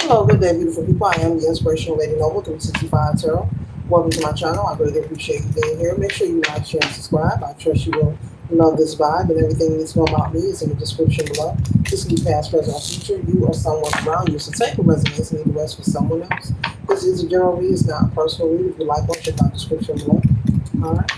Hello, good day, beautiful people. I am the Inspirational Lady Noble 365 Tarot. Welcome to my channel. I greatly appreciate you being here. Make sure you like, share, and subscribe. I trust you will love this vibe, and everything you need to know about me is in the description below. This can be past, present, or future. You or someone around you. So take the resonates and leave the rest for someone else. This is a general read. It's not a personal read. If you like one, check out the description below. All right.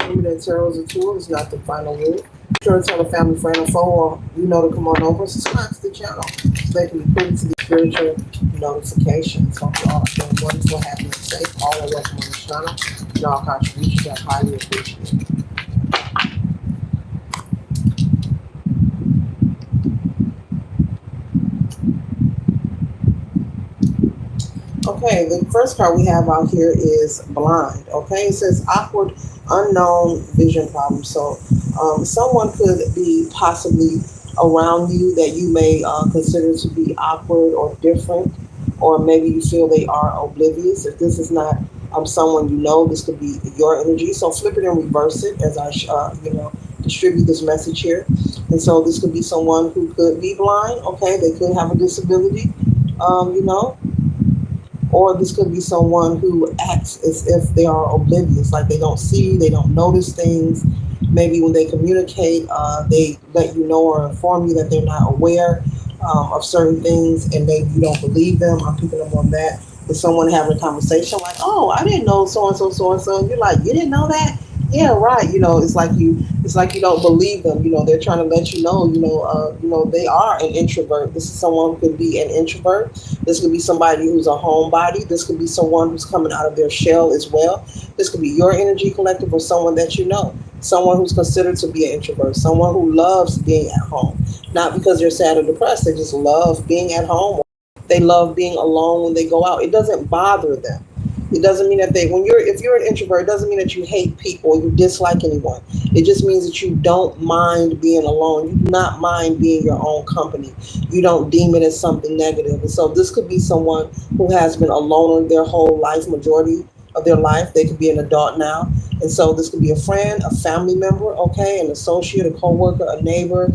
Remember that tarot is a tool. It's not the final word. Sure to tell a family, friend, or foe, or you know to come on over, subscribe to the channel so they can be put into the spiritual notifications. Hope you all are doing wonderful, happy, and safe. All are welcome on the channel, and all contributions are highly appreciated. Okay, the first card we have out here is blind. Okay, it says awkward, unknown vision problem. So someone could be possibly around you that you may consider to be awkward or different, or maybe you feel they are oblivious. If this is not someone you know, this could be your energy. So flip it and reverse it as I, distribute this message here. And so this could be someone who could be blind. Okay, they could have a disability. You know, or this could be someone who acts as if they are oblivious, like they don't see, they don't notice things. Maybe when they communicate, they let you know or inform you that they're not aware of certain things, and maybe you don't believe them. I'm picking up on that. With someone having a conversation like, "Oh, I didn't know so and so, so and so," and you're like, "You didn't know that?" Yeah, right. It's like you don't believe them. They're trying to let you know. They are an introvert. This is someone who could be an introvert. This could be somebody who's a homebody. This could be someone who's coming out of their shell as well. This could be your energy collective or someone that you know. Someone who's considered to be an introvert. Someone who loves being at home, not because they're sad or depressed. They just love being at home. They love being alone when they go out. It doesn't bother them. It doesn't mean that if you're an introvert, it doesn't mean that you hate people or you dislike anyone. It just means that you don't mind being alone. You do not mind being your own company. You don't deem it as something negative. And so this could be someone who has been a loner their whole life, majority of their life. They could be an adult now. And so this could be a friend, a family member, okay, an associate, a coworker, a neighbor,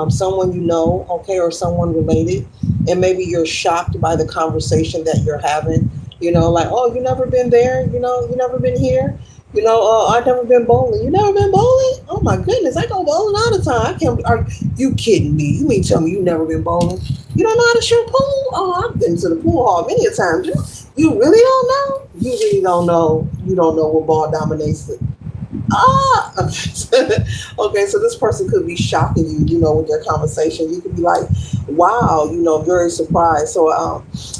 someone you know, okay, or someone related. And maybe you're shocked by the conversation that you're having. Like, "Oh, you never been there? You never been here? I've never been bowling." "You never been bowling? Oh my goodness, I go bowling all the time. I can't. Are you kidding me? You mean tell me you never been bowling? You don't know how to shoot pool? Oh, I've been to the pool hall many a times. You really don't know? You really don't know? You don't know what ball dominates it." Okay. Okay, so this person could be shocking you, with their conversation. You could be like, "Wow," very surprised. So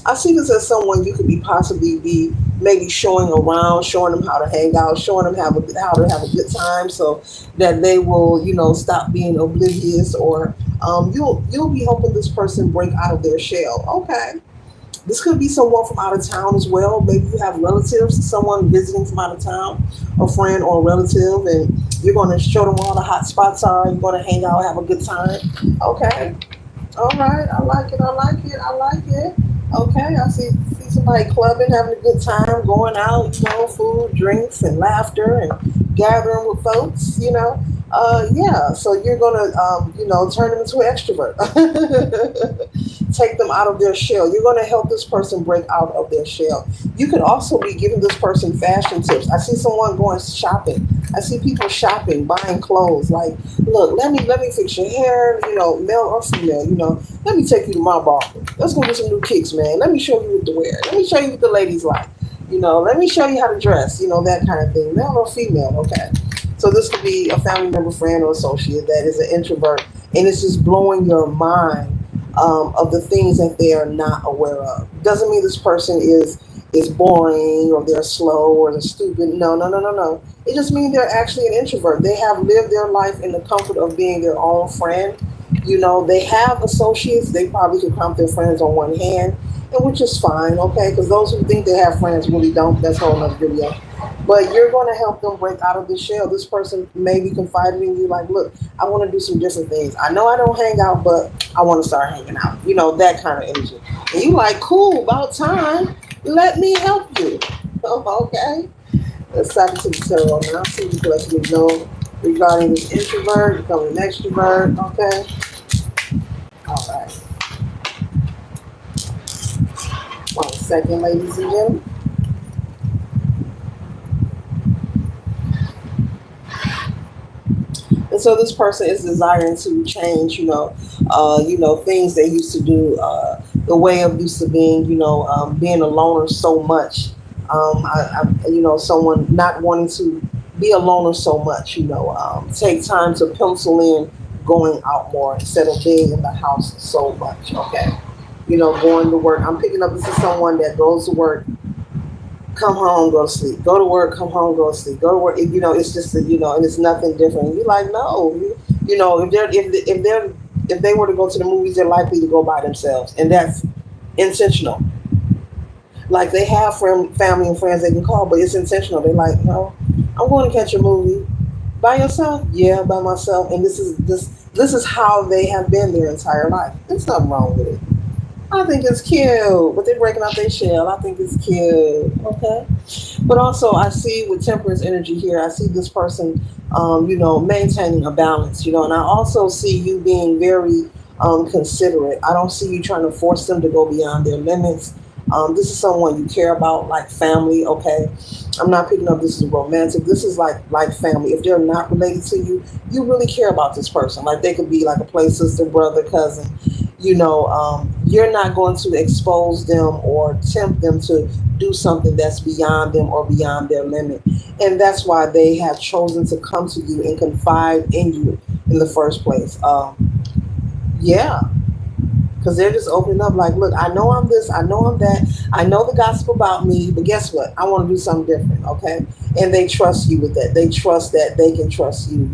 I see this as someone you could be possibly be maybe showing around, showing them how to hang out, showing them how to have a good time, so that they will, stop being oblivious, or you'll be helping this person break out of their shell. Okay. This could be someone from out of town as well. Maybe you have relatives, someone visiting from out of town, a friend or a relative, and you're going to show them all the hot spots are. You're going to hang out, have a good time. Okay. All right. I like it. I like it. I like it. Okay. I see somebody clubbing, having a good time, going out, food, drinks, and laughter, and gathering with folks. Yeah. So you're going to, turn them into an extrovert. Take them out of their shell. You're going to help this person break out of their shell. You could also be giving this person fashion tips. I see someone going shopping. I see people shopping, buying clothes. Like, "Look, let me fix your hair, male or female, let me take you to my barber. Let's go get some new kicks, man. Let me show you what to wear. Let me show you what the ladies like. Let me show you how to dress, that kind of thing. Male or female, okay." So this could be a family member, friend, or associate that is an introvert, and it's just blowing your mind of the things that they are not aware of. Doesn't mean this person is boring, or they're slow, or they're stupid. No, no, no, no, no. It just means they're actually an introvert. They have lived their life in the comfort of being their own friend. They have associates. They probably could count their friends on one hand, and which is fine, okay? Because those who think they have friends really don't. That's a whole other video. But you're going to help them break out of the shell. This person may be confiding in you, like, "Look, I want to do some different things. I know I don't hang out, but I want to start hanging out." That kind of energy. And you like, "Cool, about time. Let me help you." Oh, okay. Let's tap into the tarot now. See if you can let me know regarding this introvert becoming an extrovert. Okay. All right. Second, ladies and gentlemen. And so this person is desiring to change, things they used to do, the way of used to being, being a loner so much. Someone not wanting to be a loner so much, take time to pencil in going out more instead of being in the house so much, okay? Going to work. I'm picking up, this is someone that goes to work, come home, go to sleep. Go to work, come home, go to sleep. Go to work. It's just and it's nothing different. And you're like, no, if they were to go to the movies, they're likely to go by themselves, and that's intentional. Like they have family and friends they can call, but it's intentional. They're like, no, I'm going to catch a movie by yourself. Yeah, by myself. And this is how they have been their entire life. There's nothing wrong with it. I think it's cute, but they're breaking out their shell. I think it's cute. Okay. But also, I see with temperance energy here, I see this person, maintaining a balance, and I also see you being very considerate. I don't see you trying to force them to go beyond their limits. This is someone you care about, like family, okay? I'm not picking up this is romantic. This is like family. If they're not related to you, you really care about this person. Like they could be like a play sister, brother, cousin. You're not going to expose them or tempt them to do something that's beyond them or beyond their limit. And that's why they have chosen to come to you and confide in you in the first place. Yeah, because they're just opening up like, look, I know I'm this, I know I'm that, I know the gossip about me, but guess what? I want to do something different, okay? And they trust you with that. They trust that they can trust you.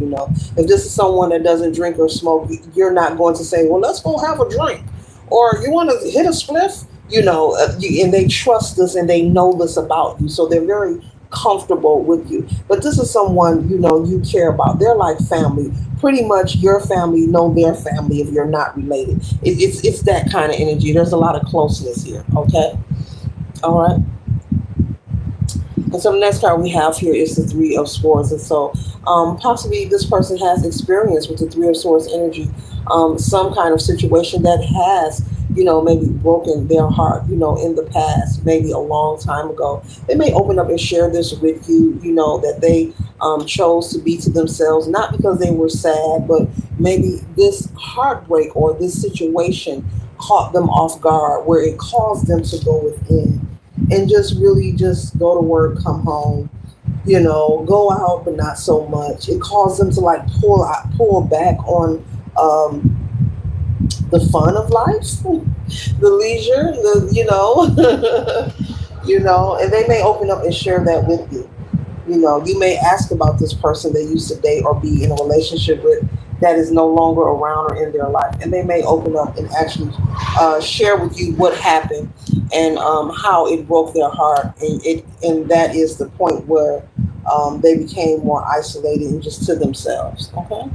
If this is someone that doesn't drink or smoke, you're not going to say, well, let's go have a drink. Or you want to hit a spliff? And they trust this and they know this about you. So they're very comfortable with you. But this is someone, you care about. They're like family. Pretty much your family know their family if you're not related. It's that kind of energy. There's a lot of closeness here, okay? All right. And so the next card we have here is the Three of Swords. And so possibly this person has experience with the Three of Swords energy, some kind of situation that has, maybe broken their heart, in the past, maybe a long time ago. They may open up and share this with you, that they chose to be to themselves, not because they were sad, but maybe this heartbreak or this situation caught them off guard where it caused them to go within and just really just go to work, come home, go out, but not so much. It caused them to like pull back on the fun of life, the leisure, and they may open up and share that with you. You may ask about this person they used to date or be in a relationship with that is no longer around or in their life, and they may open up and actually share with you what happened and how it broke their heart, and that is the point where they became more isolated and just to themselves. Okay.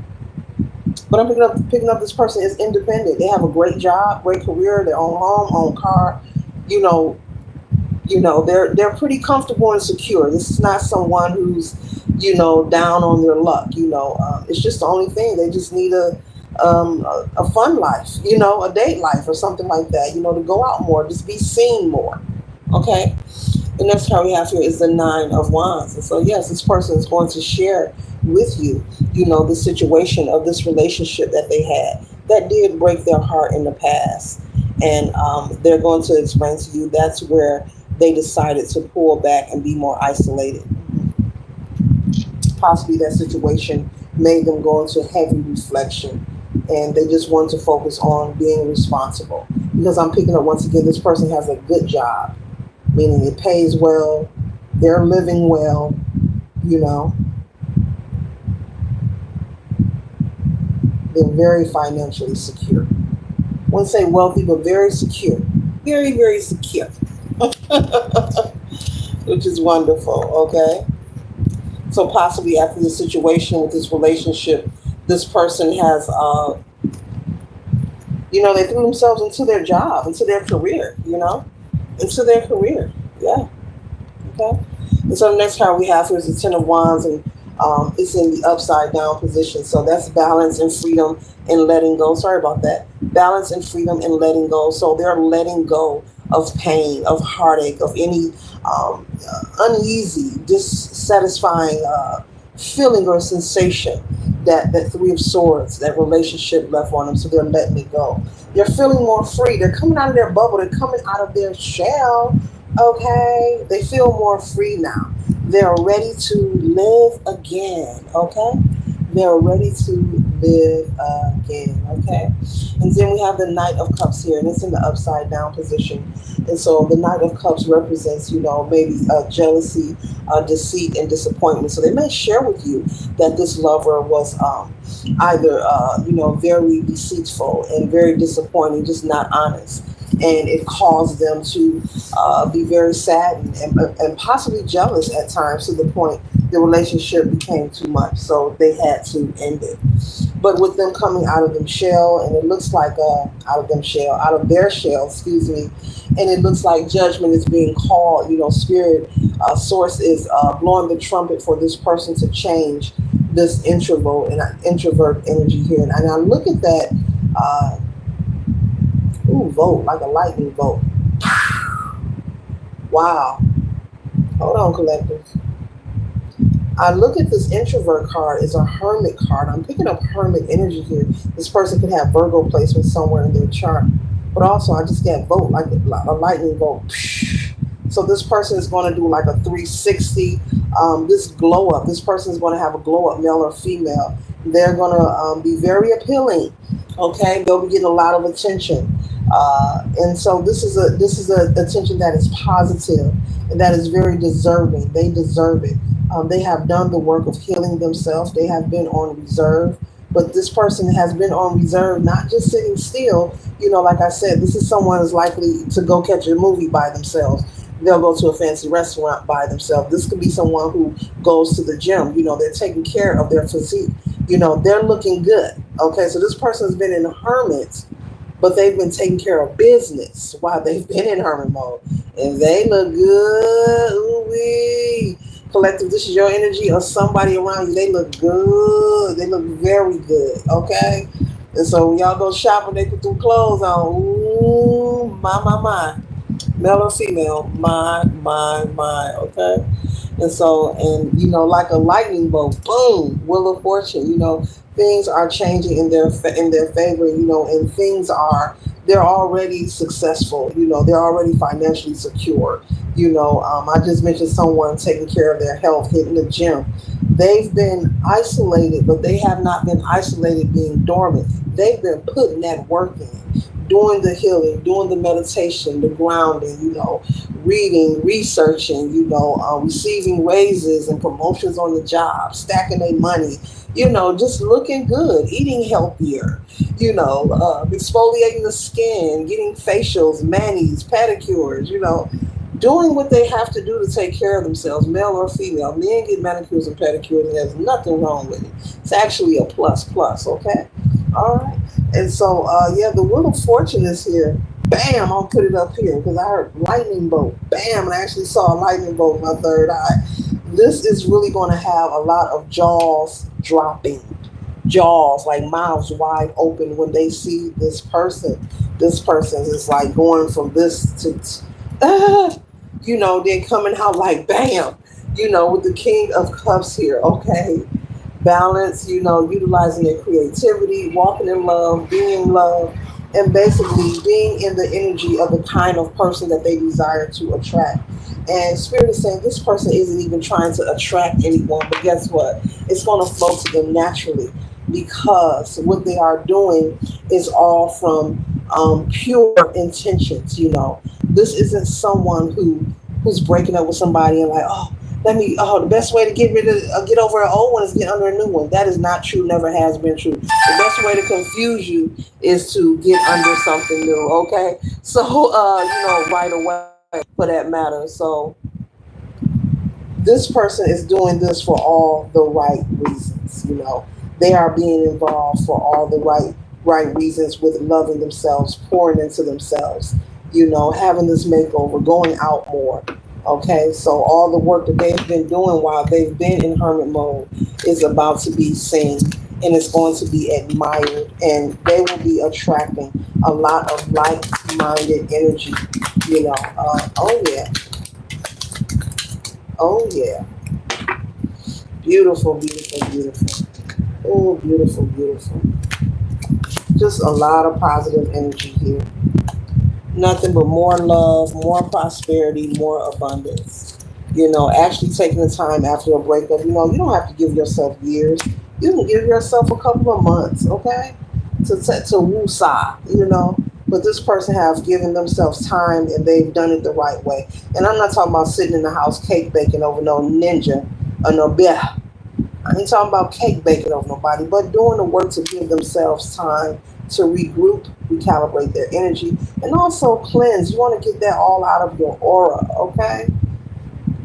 But I'm picking up this person is independent. They have a great job, great career, their own home, own car. You know, they're pretty comfortable and secure. This is not someone who's down on their luck. It's just the only thing they just need a fun life, a date life or something like that. To go out more, just be seen more. Okay. The next card we have here is the Nine of Wands. And so, yes, this person is going to share with you, the situation of this relationship that they had that did break their heart in the past. And they're going to explain to you that's where they decided to pull back and be more isolated. Possibly that situation made them go into heavy reflection and they just wanted to focus on being responsible. Because I'm picking up once again, this person has a good job, meaning it pays well, they're living well, they're very financially secure. I wouldn't say wealthy, but very secure. Very, very secure. Which is wonderful, okay? So possibly after the situation with this relationship, this person has, they threw themselves into their job, into their career, into their career. Yeah, okay. And so the next card we have here is the Ten of Wands, and it's in the upside down position. So that's balance and freedom and letting go. Sorry about that. Balance and freedom and letting go. So they're letting go of pain, of heartache, of any uneasy, dissatisfying feeling or sensation that Three of Swords, that relationship left on them. So they're letting it go. They're feeling more free. They're coming out of their bubble. They're coming out of their shell. Okay, they feel more free now. They're ready to live again. Okay, they're ready to live again. Okay, and then we have the Knight of Cups here, and it's in the upside down position. And so the Knight of Cups represents, maybe jealousy, deceit, and disappointment. So they may share with you that this lover was either, very deceitful and very disappointing, just not honest. And it caused them to be very saddened and possibly jealous at times, to the point the relationship became too much. So they had to end it. But with them coming out of them shell, and it looks like out of their shell, excuse me, and it looks like judgment is being called. Spirit source is blowing the trumpet for this person to change this introvert energy here. And I look at that, vote like a lightning bolt. Wow. Hold on, collectors. I look at this introvert card as a hermit card. I'm picking up hermit energy here. This person could have Virgo placement somewhere in their chart. But also, I just get vote like a lightning bolt. So this person is going to do like a 360. This glow up. This person is going to have a glow up, male or female. They're going to be very appealing. Okay, they'll be getting a lot of attention. And so this is a attention that is positive and that is very deserving. They deserve it. They have done the work of healing themselves. They have been on reserve. But this person has been on reserve, not just sitting still. Like I said, this is someone who's likely to go catch a movie by themselves. They'll go to a fancy restaurant by themselves. This could be someone who goes to the gym. They're taking care of their physique. They're looking good. Okay, so this person has been in hermit, but they've been taking care of business while they've been in hermit mode. And they look good. Ooh-wee. Collective, this is your energy or somebody around you. They look good. They look very good. Okay? And so when y'all go shopping, they put them clothes on. Ooh, my. Male or female, my. Okay? And so, like a lightning bolt, boom, wheel of fortune. Things are changing in their favor. And they're already successful. They're already financially secure. I just mentioned someone taking care of their health, hitting the gym. They've been isolated, but they have not been isolated being dormant. They've been putting that work in, doing the healing, doing the meditation, the grounding, reading, researching, receiving raises and promotions on the job, stacking their money, just looking good, eating healthier, exfoliating the skin, getting facials, manis, pedicures, doing what they have to do to take care of themselves, male or female. Men get manicures and pedicures, and there's nothing wrong with it. It's actually a plus, okay? All right. And so, the Wheel of Fortune is here. Bam, I'll put it up here because I heard lightning bolt. Bam, and I actually saw a lightning bolt in my third eye. This is really going to have a lot of jaws dropping. Jaws, like mouths wide open when they see this person. This person is like going from this to, then coming out like bam, with the King of Cups here. Okay. Balance, utilizing their creativity, walking in love, being in love, and basically being in the energy of the kind of person that they desire to attract. And Spirit is saying this person isn't even trying to attract anyone, but guess what? It's going to flow to them naturally because what they are doing is all from pure intentions. This isn't someone who's breaking up with somebody and like, the best way to get over an old one is get under a new one. That is not true, never has been true. The best way to confuse you is to get under something new, okay? So, right away for that matter. So, this person is doing this for all the right reasons, They are being involved for all the right reasons with loving themselves, pouring into themselves, having this makeover, going out more. Okay, so all the work that they've been doing while they've been in hermit mode is about to be seen and it's going to be admired, and they will be attracting a lot of likes, like-minded energy, oh yeah, oh yeah. Beautiful, beautiful, beautiful. Oh, beautiful, beautiful. Just a lot of positive energy here. Nothing but more love, more prosperity, more abundance. Actually taking the time after a breakup, you don't have to give yourself years. You can give yourself a couple of months, okay? To woo-saw, But this person have given themselves time and they've done it the right way. And I'm not talking about sitting in the house cake baking over no ninja or no beer. I ain't talking about cake baking over nobody, but doing the work to give themselves time to regroup, recalibrate their energy, and also cleanse. You want to get that all out of your aura, okay?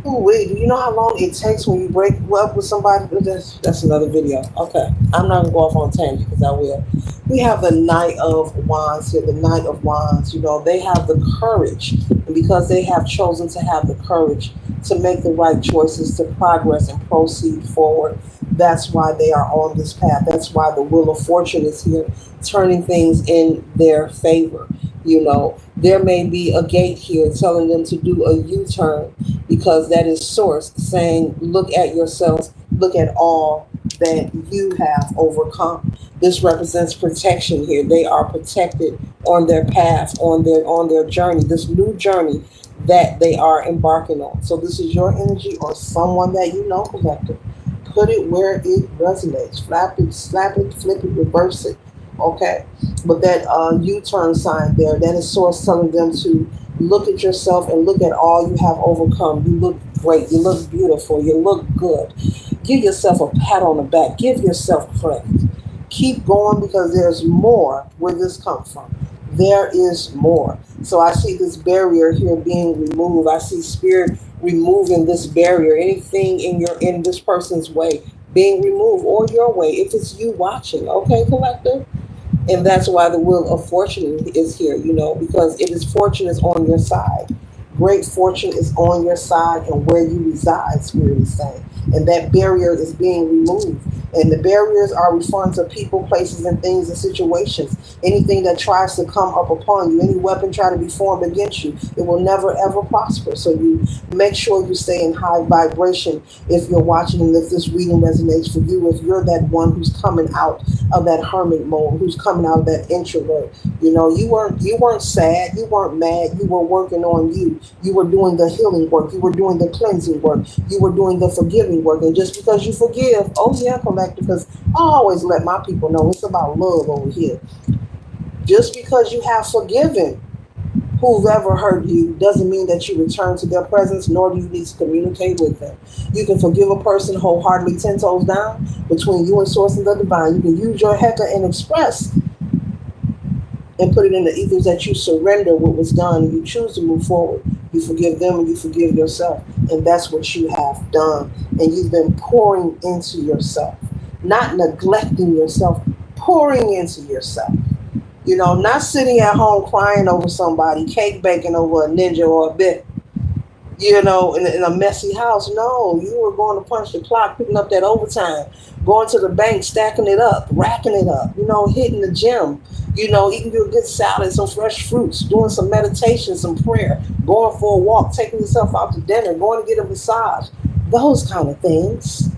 Ooh, wait, do you know how long it takes when you break up with somebody? That's another video. Okay, I'm not gonna go off on a tangent because I will. We have the Knight of Wands here. The Knight of Wands. They have the courage, and because they have chosen to have the courage to make the right choices, to progress and proceed forward. That's why they are on this path. That's why the Wheel of Fortune is here, turning things in their favor. There may be a gate here telling them to do a U-turn because that is source saying, look at yourselves, look at all that you have overcome. This represents protection here. They are protected on their path, on their journey, this new journey that they are embarking on. So this is your energy or someone that collective. Put it where it resonates. Flap it, slap it, flip it, reverse it. Okay? But that U-turn sign there, that is source telling them to look at yourself and look at all you have overcome. You look great. You look beautiful. You look good. Give yourself a pat on the back. Give yourself credit. Keep going because there's more where this comes from. There is more. So I see this barrier here being removed. I see spirit removing this barrier. Anything in this person's way being removed or your way if it's you watching. Okay, collective? And that's why the Wheel of Fortune is here, because it is fortune is on your side. Great fortune is on your side and where you reside, Spirit is saying. And that barrier is being removed. And the barriers are referring to people, places, and things and situations. Anything that tries to come up upon you, any weapon try to be formed against you, it will never ever prosper. So you make sure you stay in high vibration if you're watching and if this reading resonates for you, if you're that one who's coming out of that hermit mode, who's coming out of that introvert. You weren't sad, you weren't mad, you were working on you. You were doing the healing work, you were doing the cleansing work, you were doing the forgiving work. And just because you forgive, oh yeah, collective, because I always let my people know it's about love over here. Just because you have forgiven who've ever hurt you doesn't mean that you return to their presence, nor do you need to communicate with them. You can forgive a person wholeheartedly 10 toes down between you and source and the divine. You can use your Heka and express and put it in the ethers that you surrender what was done and you choose to move forward. You forgive them and you forgive yourself. And that's what you have done. And you've been pouring into yourself, not neglecting yourself, pouring into yourself. Not sitting at home crying over somebody, cake baking over a ninja or a bit, in a messy house. No, you were going to punch the clock, picking up that overtime, going to the bank, stacking it up, racking it up, hitting the gym, eating you a good salad, some fresh fruits, doing some meditation, some prayer, going for a walk, taking yourself out to dinner, going to get a massage, those kind of things.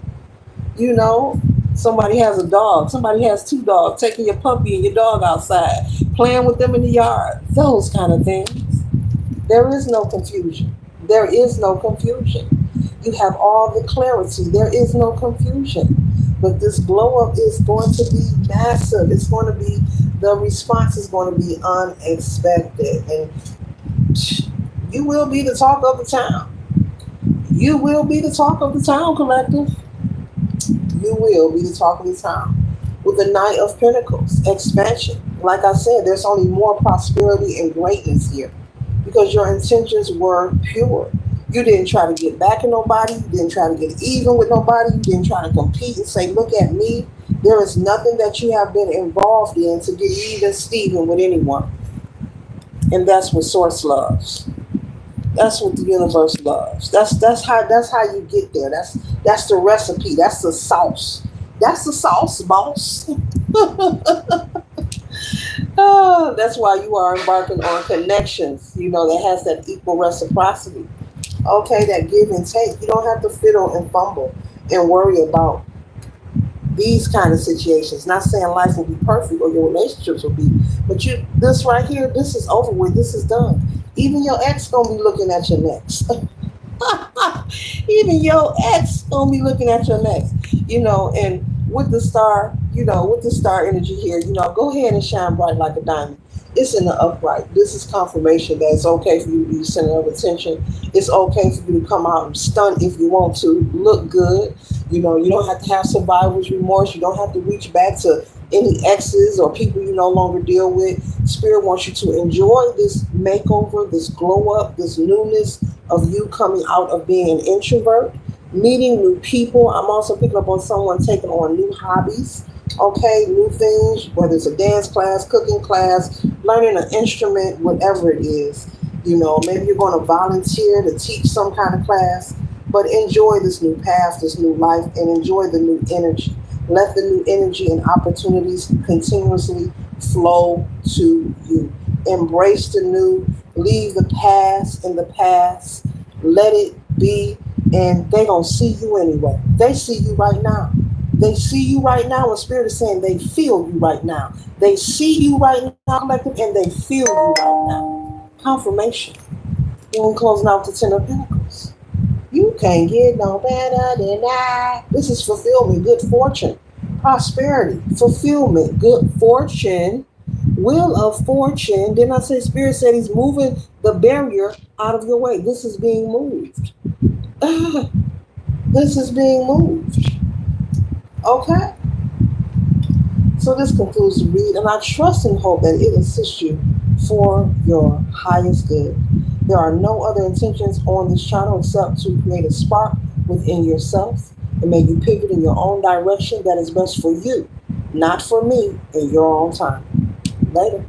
Somebody has a dog, somebody has two dogs, taking your puppy and your dog outside, playing with them in the yard, those kind of things. There is no confusion. There is no confusion. You have all the clarity. There is no confusion. But this glow up is going to be massive. It's going to be, the response is going to be unexpected. And you will be the talk of the town. You will be the talk of the town, collective. You will be the talk of the town. With the Knight of Pentacles, expansion. Like I said, there's only more prosperity and greatness here because your intentions were pure. You didn't try to get back at nobody. You didn't try to get even with nobody. You didn't try to compete and say, look at me. There is nothing that you have been involved in to get even Steven with anyone. And that's what Source loves. That's what the universe loves. That's how you get there. That's the recipe. That's the sauce. That's the sauce, boss. Oh, that's why you are embarking on connections, that has that equal reciprocity. Okay, that give and take. You don't have to fiddle and fumble and worry about these kind of situations. Not saying life will be perfect or your relationships will be, but this right here, this is over with. This is done. Even your ex gonna be looking at your next. Even your ex gonna be looking at your next. And with the star, with the star energy here, go ahead and shine bright like a diamond. It's in the upright. This is confirmation that it's okay for you to be the center of attention. It's okay for you to come out and stunt if you want to, look good. You don't have to have survivor's remorse. You don't have to reach back to any exes or people you no longer deal with. Spirit wants you to enjoy this makeover, this glow up, this newness of you coming out of being an introvert, meeting new people. I'm also picking up on someone taking on new hobbies, okay, new things, whether it's a dance class, cooking class, learning an instrument, whatever it is. Maybe you're going to volunteer to teach some kind of class, but enjoy this new path, this new life, and enjoy the new energy. Let the new energy and opportunities continuously flow to you. Embrace the new, leave the past in the past, let it be, and they're going to see you anyway. They see you right now. They see you right now, and Spirit is saying they feel you right now. They see you right now, collective, and they feel you right now. Confirmation. You're closing out the Ten of Pentacles. You can't get no better than that. This is fulfillment, good fortune, prosperity, fulfillment, good fortune, wheel of fortune. Didn't I say Spirit said he's moving the barrier out of your way? This is being moved. This is being moved. Okay? So this concludes the read, and I trust and hope that it assists you for your highest good. There are no other intentions on this channel except to create a spark within yourself and make you pivot in your own direction that is best for you, not for me, in your own time. Later.